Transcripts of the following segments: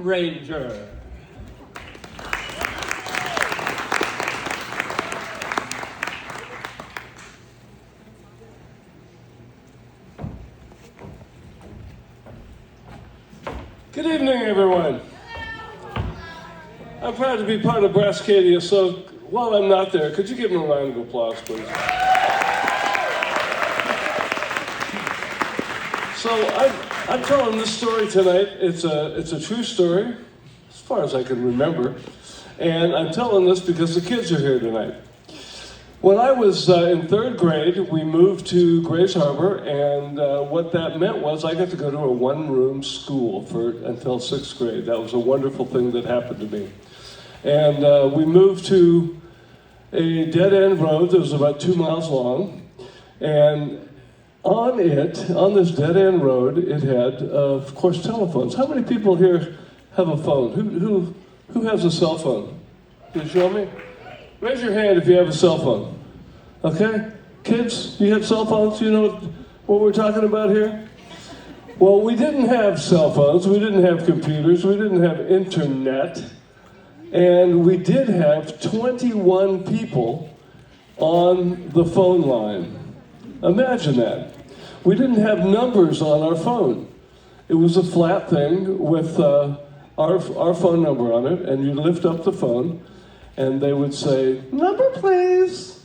Ranger. Good evening, everyone. I'm proud to be part of Brascadia, so while I'm not there, could you give me a round of applause, please? So I'm telling this story tonight. It's a true story, as far as I can remember, and I'm telling this because the kids are here tonight. When I was in third grade, we moved to Grays Harbor, and what that meant was I got to go to a one-room school until sixth grade. That was a wonderful thing that happened to me. And we moved to a dead-end road that was about 2 miles long, and on this dead-end road, it had, of course, telephones. How many people here have a phone? Who has a cell phone? Can you show me? Raise your hand if you have a cell phone. Okay? Kids, you have cell phones? You know what we're talking about here? Well, we didn't have cell phones, we didn't have computers, we didn't have internet, and we did have 21 people on the phone line. Imagine that. We didn't have numbers on our phone. It was a flat thing with our phone number on it, and you lift up the phone, and they would say, "Number, please."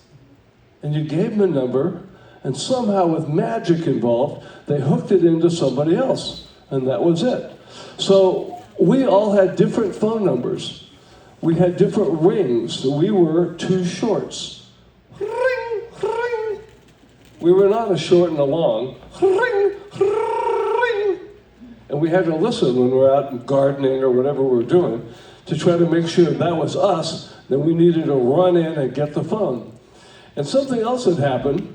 And you gave them a number, and somehow with magic involved, they hooked it into somebody else, and that was it. So we all had different phone numbers. We had different rings. We were two shorts. Ring, ring. We were not a short and a long. Ring, ring. And we had to listen when we were out gardening or whatever we were doing to try to make sure that was us. Then we needed to run in and get the phone. And something else that happened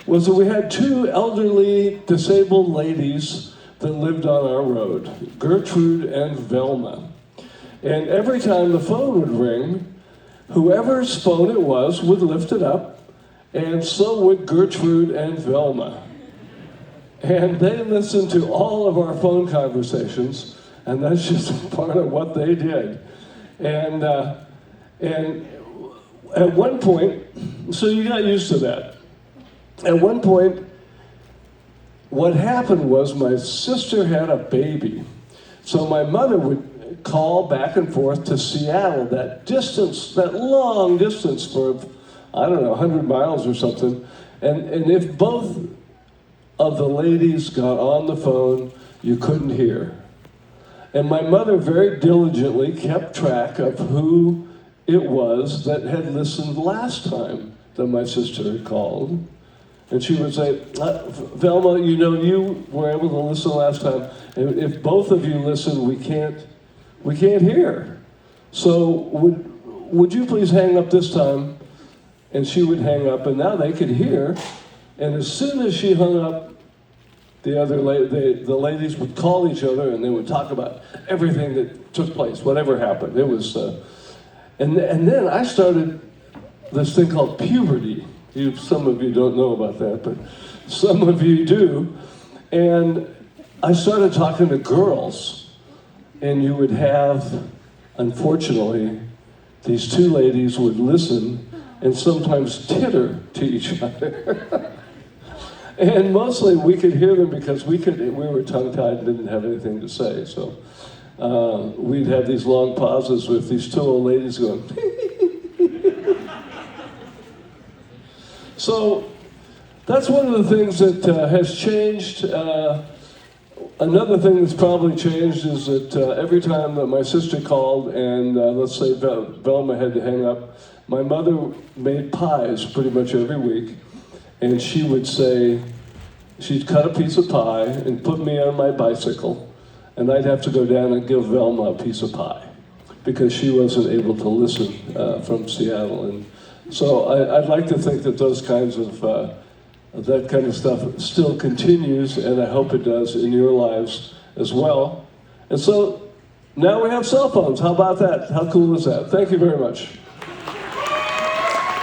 was that we had two elderly disabled ladies that lived on our road, Gertrude and Velma. And every time the phone would ring, whoever's phone it was would lift it up, and so would Gertrude and Velma. And they listened to all of our phone conversations, and that's just part of what they did. And at one point, so you got used to that. At one point, what happened was my sister had a baby. So my mother would call back and forth to Seattle, that distance, that long distance for, I don't know, 100 miles or something. And if both of the ladies got on the phone, you couldn't hear. And my mother very diligently kept track of who it was that had listened last time that my sister had called. And she would say, "Velma, you know, you were able to listen last time. And if both of you listen, we can't hear. So would you please hang up this time?" And she would hang up, and now they could hear. And as soon as she hung up, the ladies would call each other, and they would talk about everything that took place, whatever happened. It was, and then I started this thing called puberty. Some of you don't know about that, but some of you do. And I started talking to girls, and you would have, unfortunately, these two ladies would listen and sometimes titter to each other. And mostly we could hear them because we were tongue-tied and didn't have anything to say. So we'd have these long pauses with these two old ladies going. So that's one of the things that has changed. Another thing that's probably changed is that every time that my sister called and let's say Velma had to hang up, my mother made pies pretty much every week. And she would say, she'd cut a piece of pie and put me on my bicycle, and I'd have to go down and give Velma a piece of pie because she wasn't able to listen from Seattle. And so I'd like to think that those kinds of, that kind of stuff still continues, and I hope it does in your lives as well. And so now we have cell phones. How about that? How cool is that? Thank you very much.